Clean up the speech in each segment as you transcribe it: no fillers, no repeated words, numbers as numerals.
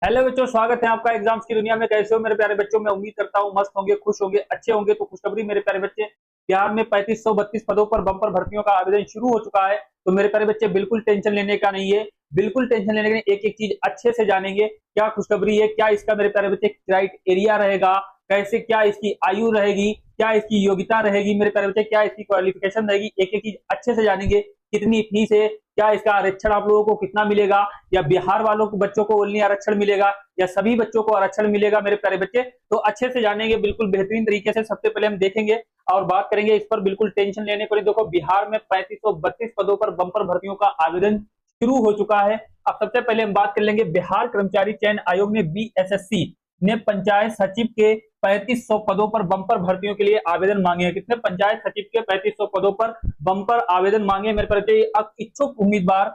Hello बच्चों, स्वागत है आपका एग्जाम्स की दुनिया में। कैसे हो मेरे प्यारे बच्चों? मैं उम्मीद करता हूँ मस्त होंगे, खुश होंगे, अच्छे होंगे। तो खुशखबरी मेरे प्यारे बच्चे, बिहार में 3532 पदों पर बम्पर भर्तियों का आवेदन शुरू हो चुका है। तो मेरे प्यारे बच्चे बिल्कुल टेंशन लेने का नहीं है, बिल्कुल टेंशन लेने का नहीं। एक एक चीज अच्छे से जानेंगे। क्या खुशखबरी है, क्या इसका मेरे प्यारे बच्चे क्राइटेरिया रहेगा, कैसे, क्या इसकी आयु रहेगी, क्या इसकी योग्यता रहेगी मेरे प्यारे बच्चे, क्या इसकी क्वालिफिकेशन रहेगी, एक एक चीज अच्छे से जानेंगे। कितनी फीस है, क्या इसका आरक्षण आप लोगों को कितना मिलेगा, या बिहार वालों को बच्चों को ओनली आरक्षण मिलेगा या सभी बच्चों को आरक्षण मिलेगा मेरे प्यारे बच्चे। तो अच्छे से जानेंगे बिल्कुल बेहतरीन तरीके से। सबसे पहले हम देखेंगे और बात करेंगे इस पर। बिल्कुल टेंशन लेने को नहीं। देखो, बिहार में 3532 पदों पर बम्पर भर्तियों का आवेदन शुरू हो चुका है। अब सबसे पहले हम बात कर लेंगे, बिहार कर्मचारी चयन आयोग ने BSSC ने पंचायत सचिव के 3500 पदों पर बम्पर भर्तियों के लिए आवेदन मांगे हैं। कितने? पंचायत सचिव के 3500 पदों पर बम्पर आवेदन मांगे मेरे परिचय। अब इच्छुक उम्मीदवार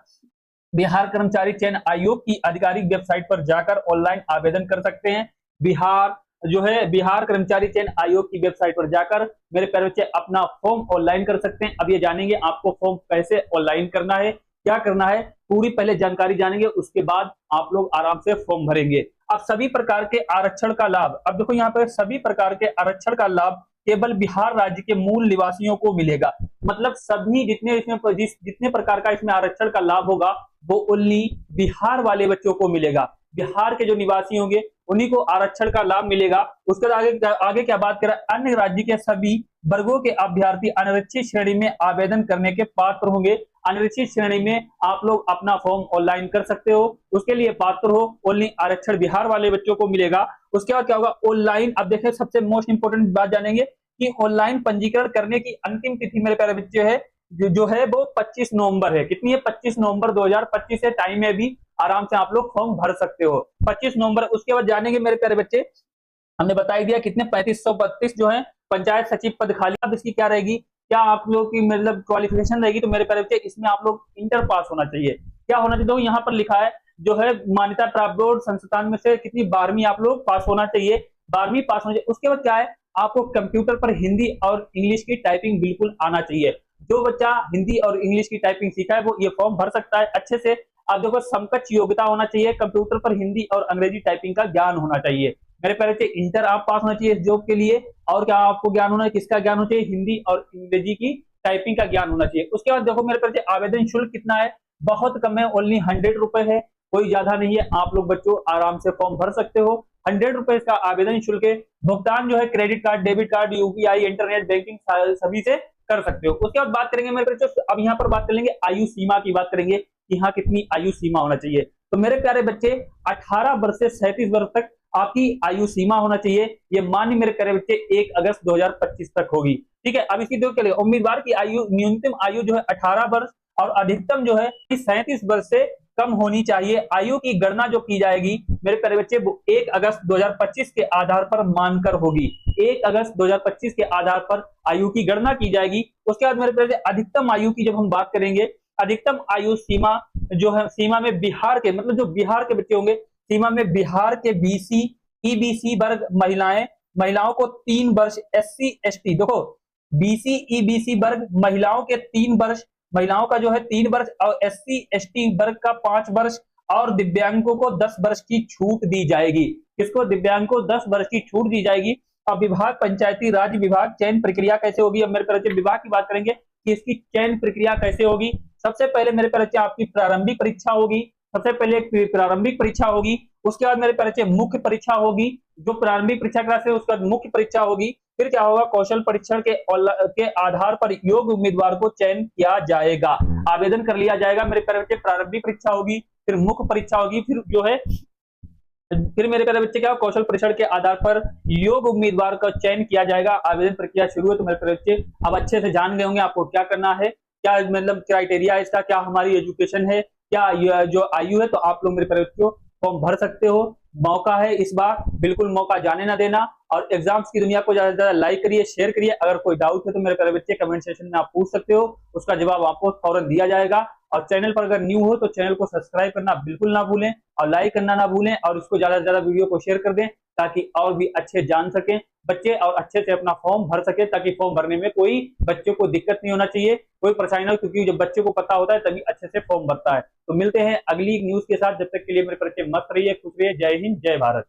बिहार कर्मचारी चयन आयोग की आधिकारिक वेबसाइट पर जाकर ऑनलाइन आवेदन कर सकते हैं। बिहार कर्मचारी चयन आयोग की वेबसाइट पर जाकर मेरे प्यारे बच्चे अपना फॉर्म ऑनलाइन कर सकते हैं। अब ये जानेंगे आपको फॉर्म कैसे ऑनलाइन करना है, क्या करना है, पूरी पहले जानकारी जानेंगे, उसके बाद आप लोग आराम से फॉर्म भरेंगे। अब सभी प्रकार के आरक्षण का लाभ, अब देखो यहाँ पर सभी प्रकार के आरक्षण का लाभ केवल बिहार राज्य के मूल निवासियों को मिलेगा। मतलब सभी जितने प्रकार का इसमें आरक्षण का लाभ होगा वो ओनली बिहार वाले बच्चों को मिलेगा। बिहार के जो निवासी होंगे उन्हीं को आरक्षण का लाभ मिलेगा। उसके बाद आगे क्या बात करें, अन्य राज्य के सभी वर्गों के अभ्यर्थी अनारक्षित श्रेणी में आवेदन करने के पात्र होंगे। अनारक्षित श्रेणी में आप लोग अपना फॉर्म ऑनलाइन कर सकते हो, उसके लिए पात्र हो। ओनली आरक्षण बिहार वाले बच्चों को मिलेगा। उसके बाद क्या होगा, ऑनलाइन। अब देखिए सबसे मोस्ट इंपोर्टेंट बात जानेंगे कि ऑनलाइन पंजीकरण करने की अंतिम तिथि मेरे प्यारे बच्चे है जो है वो 25 नवंबर है। कितनी है? 25 नवंबर 2025 है। टाइम में भी आराम से आप लोग फॉर्म भर सकते हो, 25 नवंबर। उसके बाद जानेंगे मेरे प्यारे बच्चे, हमने बता ही दिया कितने 3532 जो है पंचायत सचिव पद खाली। अब इसकी क्या रहेगी, क्या आप लोग की मतलब क्वालिफिकेशन रहेगी? तो मेरे प्यारे बच्चे इसमें आप लोग इंटर पास होना चाहिए। क्या होना चाहिए? तो यहाँ पर लिखा है जो है मान्यता प्राप्त बोर्ड संस्थान में से कितनी 12वीं आप लोग पास होना चाहिए, 12वीं पास होना चाहिए। उसके बाद क्या है, आपको कंप्यूटर पर हिंदी और इंग्लिश की टाइपिंग बिल्कुल आना चाहिए। जो बच्चा हिंदी और इंग्लिश की टाइपिंग सीखा है वो ये फॉर्म भर सकता है अच्छे से। आप देखो, समकक्ष योग्यता होना चाहिए, कंप्यूटर पर हिंदी और अंग्रेजी टाइपिंग का ज्ञान होना चाहिए मेरे प्यारे बच्चे। इंटर आप पास होना चाहिए इस जॉब के लिए। और क्या आपको ज्ञान होना है, किसका ज्ञान होना चाहिए? हिंदी और अंग्रेजी की टाइपिंग का ज्ञान होना चाहिए। उसके बाद देखो मेरे प्यारे बच्चे, आवेदन शुल्क कितना है? बहुत कम है, ओनली 100 रुपए है, कोई ज्यादा नहीं है। आप लोग बच्चों आराम से फॉर्म भर सकते हो। 100 रुपए इसका आवेदन शुल्क है। भुगतान जो है credit card, debit card, UPI, internet banking सभी से कर सकते हो। उसके बाद बात करेंगे मेरे बच्चों, अब यहाँ पर बात कर लेंगे आयु सीमा की। बात करेंगे कि हाँ कितनी आयु सीमा होना चाहिए। तो मेरे प्यारे बच्चे 18 वर्ष से 37 वर्ष तक आपकी आयु सीमा होना चाहिए। ये मान्य मेरे प्यारे बच्चे 1 अगस्त 2025 तक होगी। ठीक है। अब इसकी दो के लिए उम्मीदवार की आयु, न्यूनतम आयु जो है 18 वर्ष और अधिकतम जो है 37 वर्ष से कम होनी चाहिए। आयु की गणना जो की जाएगी मेरे प्यारे बच्चे वो 1 अगस्त 2025 के आधार पर मानकर होगी। 1 अगस्त 2025 के आधार पर आयु की गणना की जाएगी। उसके बाद मेरे प्यारे अधिकतम आयु की जब हम बात करेंगे, अधिकतम आयु सीमा जो है, सीमा में बिहार के मतलब जो बिहार के बच्चे होंगे, सीमा में बिहार के BC EBC वर्ग महिलाओं को 3 वर्ष, SC ST देखो BC EBC वर्ग महिलाओं के 3 वर्ष, महिलाओं का जो है 3 वर्ष, और SC ST वर्ग का 5 वर्ष, और दिव्यांगों को 10 वर्ष की छूट दी जाएगी। किसको? दिव्यांग को 10 वर्ष की छूट दी जाएगी। अब विभाग, पंचायती राज विभाग, चयन प्रक्रिया कैसे होगी? अब मेरे प्यारे विभाग की बात करेंगे कि इसकी चयन प्रक्रिया कैसे होगी। सबसे पहले मेरे प्यारे आपकी प्रारंभिक परीक्षा होगी। सबसे पहले एक प्रारंभिक परीक्षा होगी। उसके बाद मेरे प्यारे मुख्य परीक्षा होगी। जो प्रारंभिक परीक्षा क्लास है उसके बाद मुख्य परीक्षा होगी। फिर क्या होगा, कौशल परीक्षण के आधार पर योग्य उम्मीदवार को चयन किया जाएगा, आवेदन कर लिया जाएगा। मेरे प्यारे बच्चे प्रारंभिक परीक्षा होगी, फिर मुख्य परीक्षा होगी, फिर जो है फिर मेरे प्यारे बच्चे क्या, कौशल परीक्षण के आधार पर योग्य उम्मीदवार का चयन किया जाएगा। आवेदन प्रक्रिया शुरू है। तो मेरे प्यारे बच्चे अब अच्छे से जान गए होंगे आपको क्या करना है, क्या मतलब क्राइटेरिया इसका, क्या हमारी एजुकेशन है, क्या जो आयु है। तो आप लोग मेरे प्यारे बच्चों फॉर्म भर सकते हो। मौका है इस बार, बिल्कुल मौका जाने ना देना। और एग्जाम्स की दुनिया को ज्यादा से ज्यादा लाइक करिए, शेयर करिए। अगर कोई डाउट है तो मेरे प्यारे बच्चे कमेंट सेक्शन में आप पूछ सकते हो, उसका जवाब आपको फौरन दिया जाएगा। और चैनल पर अगर न्यू हो तो चैनल को सब्सक्राइब करना बिल्कुल ना भूलें, और लाइक करना ना भूलें, और इसको ज्यादा से ज्यादा वीडियो को शेयर कर दें ताकि और भी अच्छे जान सकें बच्चे और अच्छे से अपना फॉर्म भर सके, ताकि फॉर्म भरने में कोई बच्चों को दिक्कत नहीं होना चाहिए, कोई परेशानी ना हो, क्योंकि जब बच्चे को पता होता है तभी अच्छे से फॉर्म भरता है। तो मिलते हैं अगली न्यूज के साथ, जब तक के लिए मेरे परिचय मस्त रहिए, खुश रहिए। जय हिंद, जय भारत।